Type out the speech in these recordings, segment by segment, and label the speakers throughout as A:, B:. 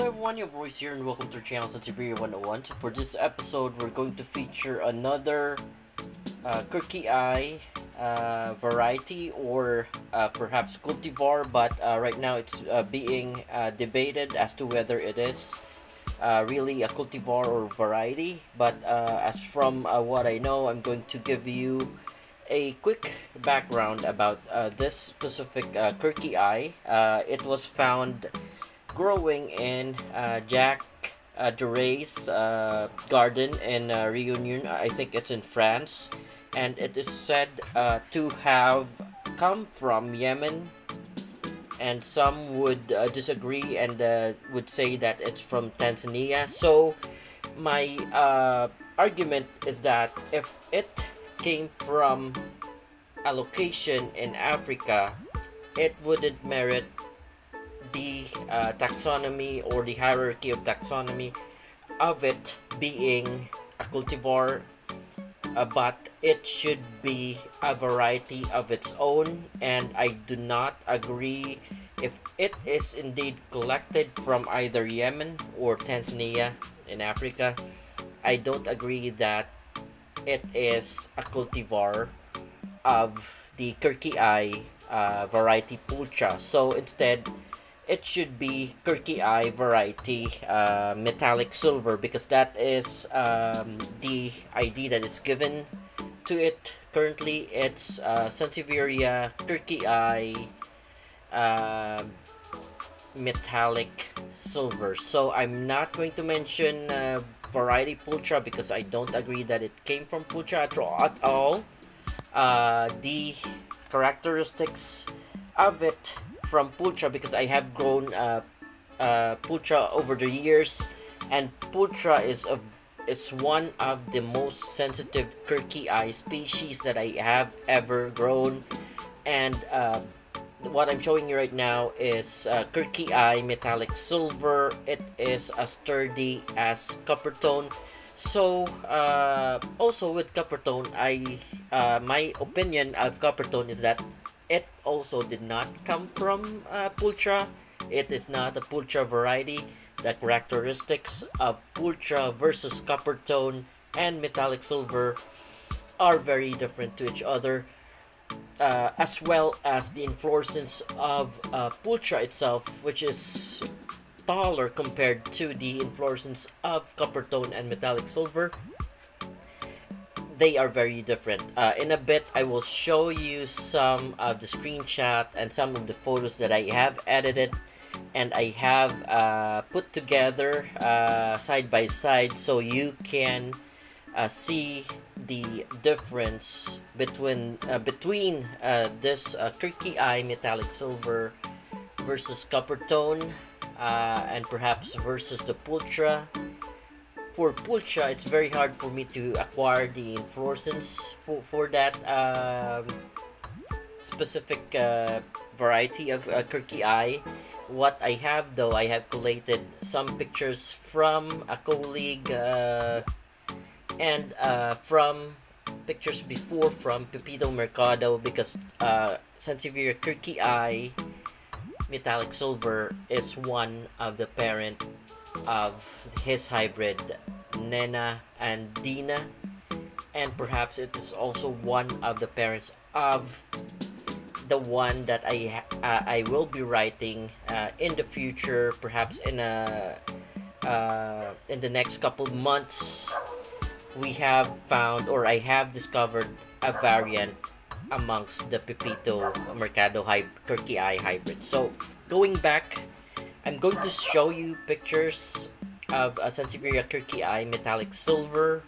A: everyone, your voice here, and welcome to our channel Sansevieria 101. So for this episode, we're going to feature another kirkii variety, or perhaps cultivar, but right now it's being debated as to whether it is really a cultivar or variety. But as from what I know, I'm going to give you a quick background about this specific kirkii. It was found growing in Jack Duray's garden in Reunion. I think it's in France, and it is said to have come from Yemen. And some would disagree and would say that it's from Tanzania. So my argument is that if it came from a location in Africa, it wouldn't merit the taxonomy or the hierarchy of taxonomy of it being a cultivar, but it should be a variety of its own. And I do not agree if it is indeed collected from either Yemen or Tanzania in Africa. I don't agree that it is a cultivar of the kirkii variety pulcha. So instead, it should be kirkii variety metallic silver, because that is the ID that is given to it. Currently, it's Sansevieria kirkii metallic silver. So I'm not going to mention variety pulcha because I don't agree that it came from pulcha at all. The characteristics of it from pulcha, because I have grown pulcha over the years, and pulcha is one of the most sensitive kirkii species that I have ever grown. And what I'm showing you right now is kirkii metallic silver. It is as sturdy as copper tone. So also with copper tone, my opinion of copper tone is that it also did not come from pulcha. It is not a pulcha variety. The characteristics of pulcha versus copper tone and metallic silver are very different to each other, as well as the inflorescence of pulcha itself, which is taller compared to the inflorescence of copper tone and metallic silver. They are very different. In a bit, I will show you some of the screenshot and some of the photos that I have edited and I have put together side by side, so you can see the difference between this kirkii metallic silver versus copper tone, and perhaps versus the pulcha. For pulcha, it's very hard for me to acquire the inflorescence for that specific variety of kirkii. What I have, though, I have collated some pictures from a colleague and from pictures before from Pepito Mercado, because Sansevieria kirkii metallic silver is one of the parent of his hybrid Nena and Dina, and perhaps it is also one of the parents of the one that I will be writing in the future, perhaps in the next couple months. We have found, or I have discovered, a variant amongst the Pepito Mercado kirkii hybrid. So going back, I'm going to show you pictures of Sansevieria kirkii metallic silver.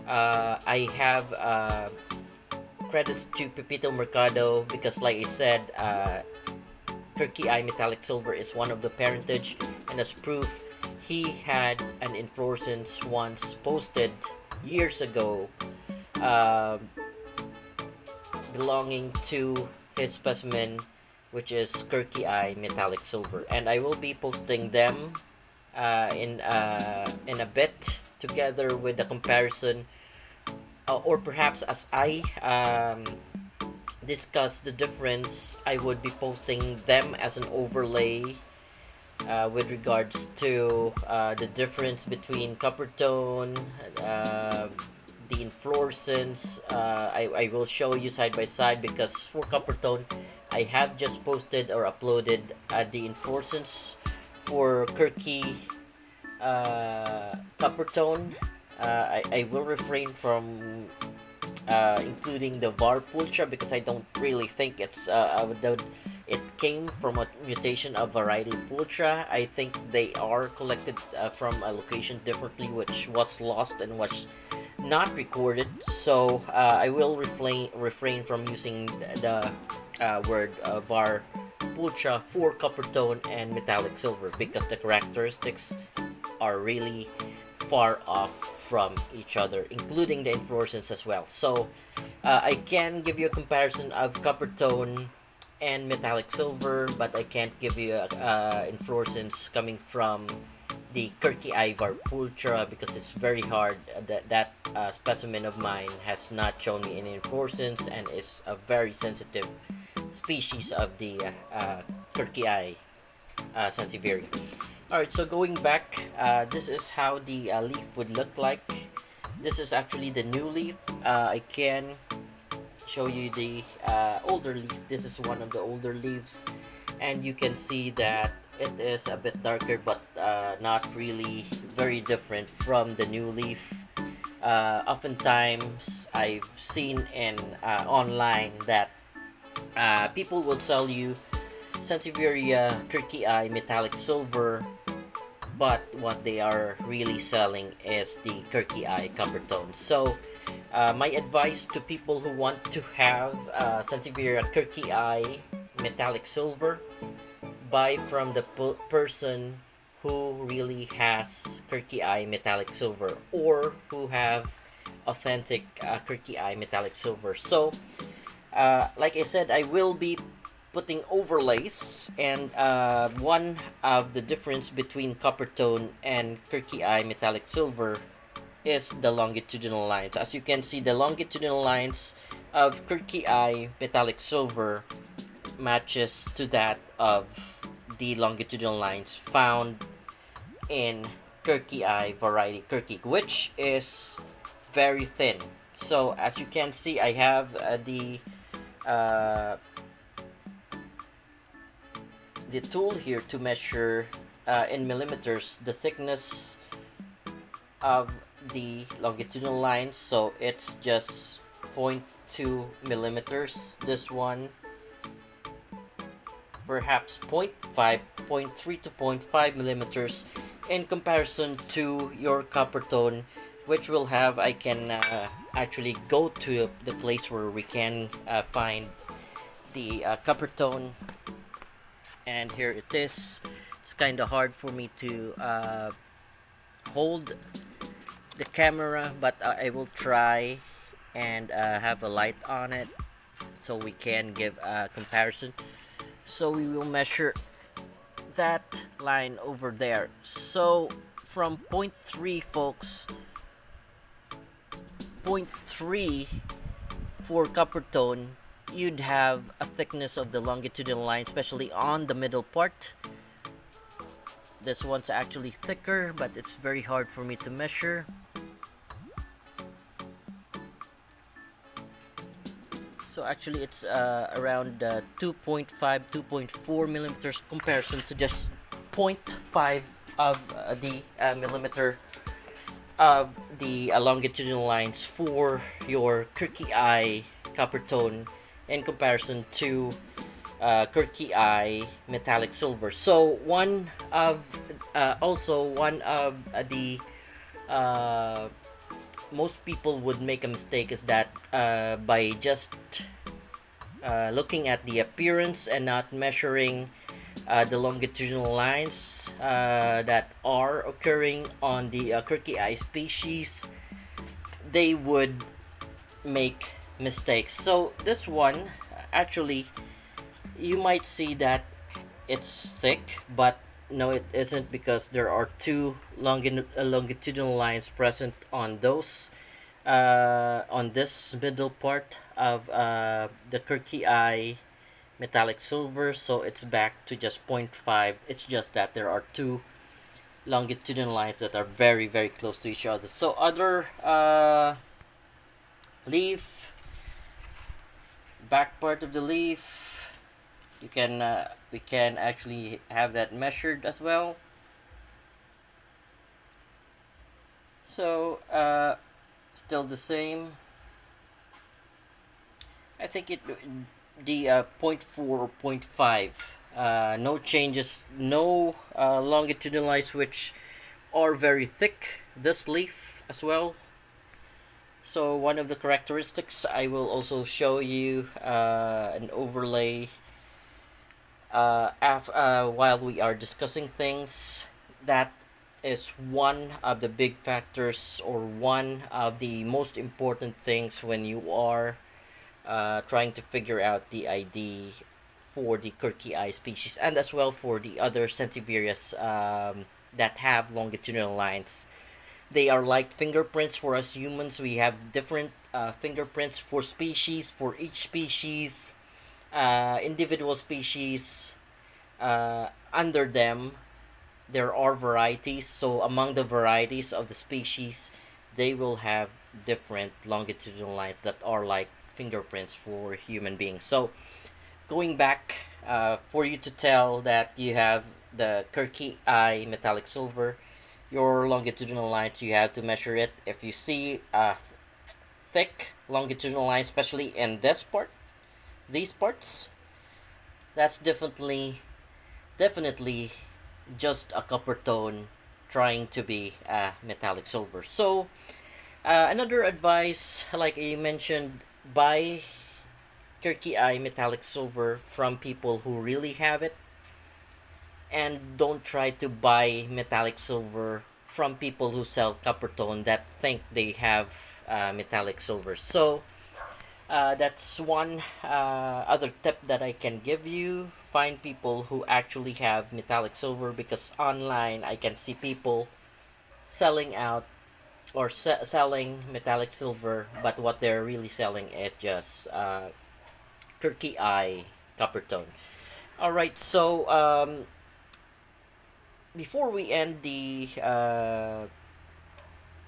A: I have credits to Pepito Mercado because, like I said, kirkii metallic silver is one of the parentage, and as proof, he had an inflorescence once posted years ago belonging to his specimen, which is kirkii metallic silver, and I will be posting them in a bit, together with the comparison, or perhaps as I discuss the difference, I would be posting them as an overlay with regards to the difference between copper tone, the inflorescence. I will show you side by side because for copper tone, I have just posted or uploaded the inflorescence for kirkii copper tone. I will refrain from including the var pultra because I don't really think it came from a mutation of variety pultra. I think they are collected from a location differently, which was lost and was not recorded. So I will refrain from using the word var pultra for copper tone and metallic silver because the characteristics are really far off from each other, including the inflorescence as well. So I can give you a comparison of copper tone and metallic silver, but I can't give you a inflorescence coming from the kirkii varpultra because it's very hard. That specimen of mine has not shown me any inflorescence and is a very sensitive species of the kirkii Sansevieria. Alright, so going back, this is how the leaf would look like. This is actually the new leaf. I can show you the older leaf. This is one of the older leaves, and you can see that it is a bit darker, but not really very different from the new leaf. Oftentimes, I've seen in online that people will sell you Sansevieria kirkii metallic silver, but what they are really selling is the kirkii copper tone. So my advice to people who want to have Sansevieria kirkii metallic silver, buy from the person who really has kirkii metallic silver or who have authentic kirkii metallic silver. So like I said, I will be putting overlays, and one of the difference between copper tone and kirkii metallic silver is the longitudinal lines. As you can see, the longitudinal lines of kirkii metallic silver matches to that of the longitudinal lines found in kirkii variety kirkii, which is very thin. So as you can see, I have the tool here to measure in millimeters the thickness of the longitudinal lines. So it's just 0.2 millimeters. This one perhaps 0.5, 0.3 to 0.5 millimeters in comparison to your copper tone, which will have, I can actually go to the place where we can find the copper tone, and here it is. It's kind of hard for me to hold the camera, but I will try and have a light on it so we can give a comparison. So we will measure that line over there. So from 0.3, folks, 0.3 for copper tone, you'd have a thickness of the longitudinal line, especially on the middle part. This one's actually thicker, but it's very hard for me to measure. So actually it's around 2.5, 2.4 millimeters comparison to just 0.5 of the millimeter of the longitudinal lines for your kirkii copper tone in comparison to kirkii metallic silver. So one of the most people would make a mistake is that by just looking at the appearance and not measuring the longitudinal lines that are occurring on the kirkii species, they would make mistakes. So this one, actually, you might see that it's thick, but no, it isn't, because there are two longitudinal lines present on those on this middle part of the kirkii metallic silver, so it's back to just 0.5. It's just that there are two longitudinal lines that are very very close to each other. So other leaf, back part of the leaf, you can we can actually have that measured as well. So still the same. I think it the point 4 or point 0.5. No changes, no longitudinal lines which are very thick. This leaf as well. So one of the characteristics, I will also show you an overlay while we are discussing things. That is one of the big factors, or one of the most important things when you are trying to figure out the ID for the kirkii species, and as well for the other Sansevierias that have longitudinal lines. They are like fingerprints for us humans. We have different fingerprints for species, for each species, individual species. Under them, there are varieties. So among the varieties of the species, they will have different longitudinal lines that are like fingerprints for human beings. So going back, for you to tell that you have the kirkii metallic silver, your longitudinal lines, you have to measure it. If you see a thick longitudinal line, especially in this part, these parts, that's definitely just a copper tone trying to be a metallic silver. So another advice, like I mentioned, buy kirkii metallic silver from people who really have it, and don't try to buy metallic silver from people who sell copper tone that think they have metallic silver. So that's one other tip that I can give you. Find people who actually have metallic silver, because online I can see people selling out or selling metallic silver, but what they're really selling is just kirkii copper tone. All right, so before we end the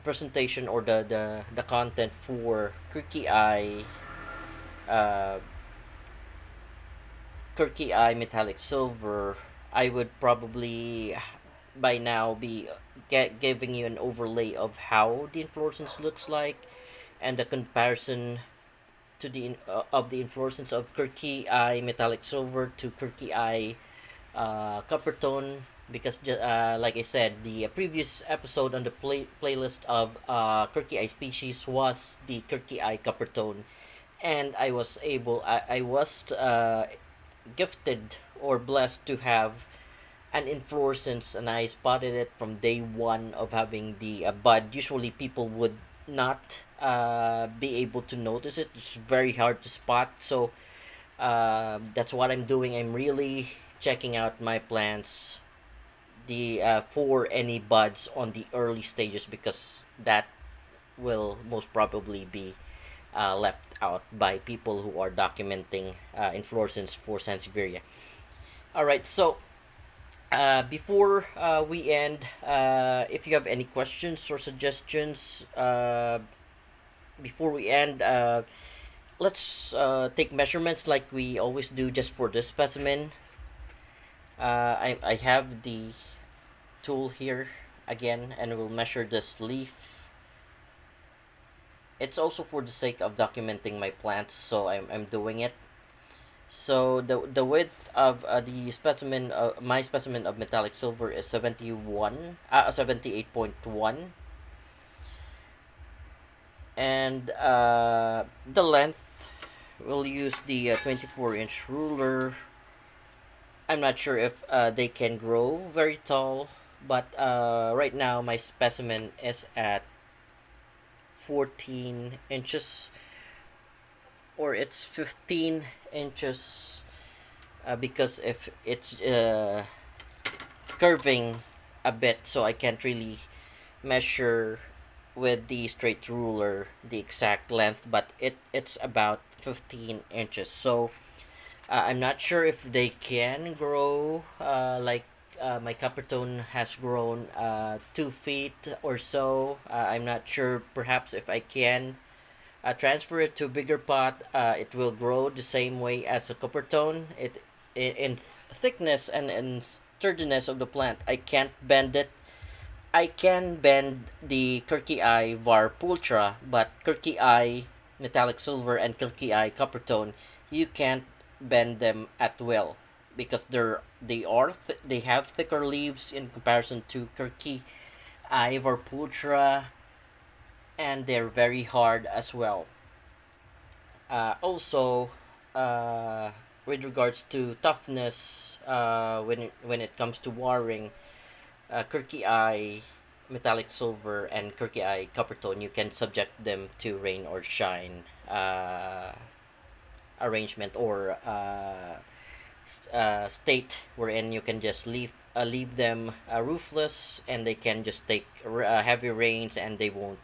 A: presentation, or the content for uh, kirkii metallic silver, I would probably by now be giving you an overlay of how the inflorescence looks like, and the comparison to the of the inflorescence of kirkii metallic silver to kirkii copper tone, because like I said, the previous episode on the playlist of kirkii species was the kirkii copper tone, and I was gifted or blessed to have an inflorescence, and I spotted it from day one of having the bud. Usually people would not be able to notice it. It's very hard to spot. So that's what I'm doing. I'm really checking out my plants, the for any buds on the early stages, because that will most probably be left out by people who are documenting inflorescence for Sansevieria. All right, so before we end, if you have any questions or suggestions, before we end, let's take measurements like we always do just for this specimen. I have the tool here again, and we'll measure this leaf. It's also for the sake of documenting my plants, so I'm doing it. So the width of the specimen, my specimen of metallic silver is 78.1, and the length, we'll use the 24-inch ruler. I'm not sure if they can grow very tall, but right now my specimen is at 14 inches, or it's 15 inches, because if it's curving a bit, so I can't really measure with the straight ruler the exact length, but it's about 15 inches. So I'm not sure if they can grow like my coppertone has grown 2 feet or so. I'm not sure perhaps if I can transfer it to a bigger pot. It will grow the same way as a coppertone. In thickness and in sturdiness of the plant, I can't bend it. I can bend the kirkii var pultra, but kirkii metallic silver and kirkii coppertone, you can't bend them at will because they have thicker leaves in comparison to kirkii var pultra, and they're very hard as well. Also, with regards to toughness, when it comes to wiring, kirkii metallic silver and kirkii coppertone, you can subject them to rain or shine arrangement or state wherein you can just leave them roofless, and they can just take heavy rains, and they won't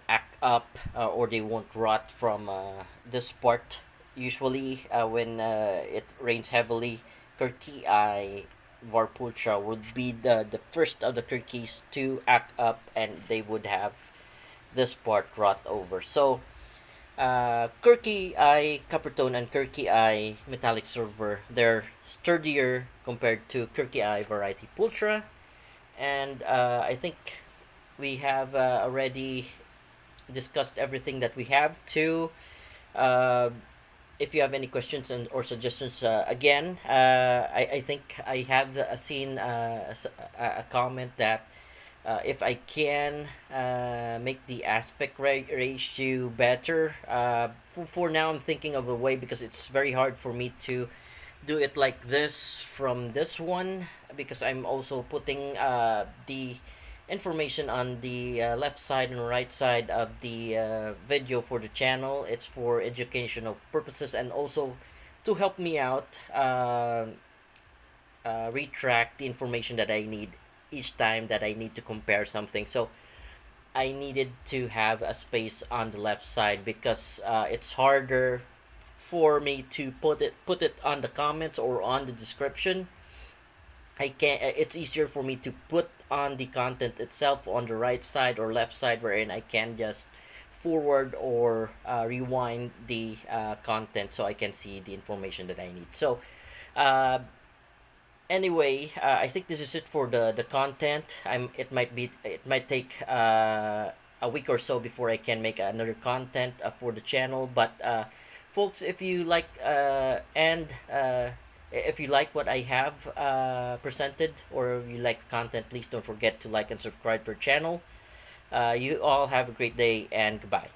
A: act up, or they won't rot from this part. Usually, when it rains heavily, kirkii varpultra would be the first of the kirkiis to act up, and they would have this part rot over. So, kirkii coppertone and kirkii metallic silver, they're sturdier compared to kirkii variety pultra, and I think we have already discussed everything that we have to. Uh, if you have any questions or suggestions, again, I think I have seen a comment that if I can make the aspect ratio better. For now, I'm thinking of a way because it's very hard for me to do it like this from this one, because I'm also putting the information on the left side and right side of the video for the channel. It's for educational purposes and also to help me out retract the information that I need each time that I need to compare something. So I needed to have a space on the left side because it's harder for me to put it on the comments or on the description. I can It's easier for me to put on the content itself on the right side or left side, wherein I can just forward or rewind the content so I can see the information that I need. So uh, anyway, I think this is it for the content. It might take a week or so before I can make another content for the channel. But folks, if you like and if you like what I have presented, or if you like content, please don't forget to like and subscribe to our channel. You all have a great day, and goodbye.